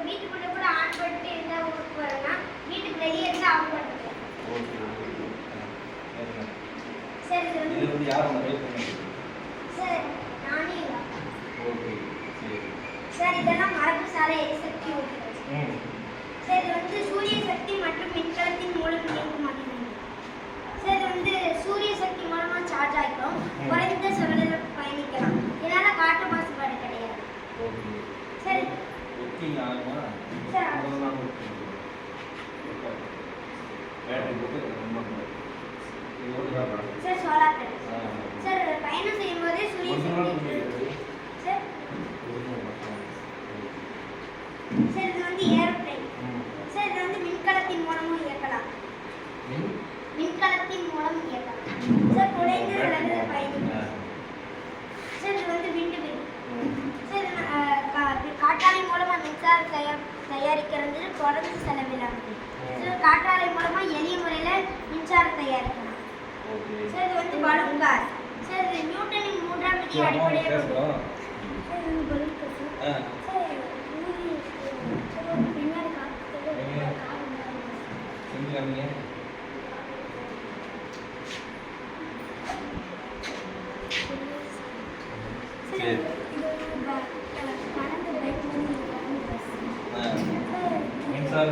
வீட்டுக்குள்ள கூட ஆன் பண்ணிட்டு இருந்தா ஊருக்கு வரலாம், வீட்டுக்கு வெளியே இருந்தா ஆஃப் பண்ணிட்டு. ஓகே சரி இது வந்து யார் அந்த டைப் பண்ணது? சார் நானே தான். ஓகே சரி. சார் இதெல்லாம் மரபுசார எரிசக்தி ஊட்டுகள். சார் இது வந்து சூரிய சக்தி மற்றும் மின்கலத்தின் மூலம் இயங்கும் அணுகுண்டு. சார் இது வந்து சூரிய சக்தி மூலமா சார்ஜ் ஆகிடும், குறைந்த செலவில் பயணிக்கலாம், இதனால காற்று மாசுபாடு கிடையாது. ஓகே சரி ஒர்க்கிங் ஆகுமா? சார் அதெல்லாம் பேட்டரி போட்டு ரொம்ப இது ஓடுறாங்க. Sir solar panel. சார் பயணம் செய்யும்போதே சூரிய சக்தி. சார் சார் இது வந்து ஏரோப்ளேன். சார் இது வந்து மின்கலத்தின் மூலமும் இயக்கலாம். மின்கலத்தின் மூலம் இயக்கலாம். சார் குறைந்த செலவில் பயணிக்கலாம். சார் இது வந்து விண்டு மில். சார் காற்றாலை மூலமா மின்சாரம் தயாரிக்கிறது குறைந்த செலவிலானது. சார் காற்றாலை மூலமா எளிய முறையில் மின்சாரம் தயாரிக்கலாம். சார் இது வந்து பலூன் கார். சார் இது நியூட்டனின் மூன்றாம் விதியை அடிப்படையாக கொண்டது. சார் இது பலூன் கார். சார் பின்னாடி செஞ்சுக்காமீங்க. சரி மின்சார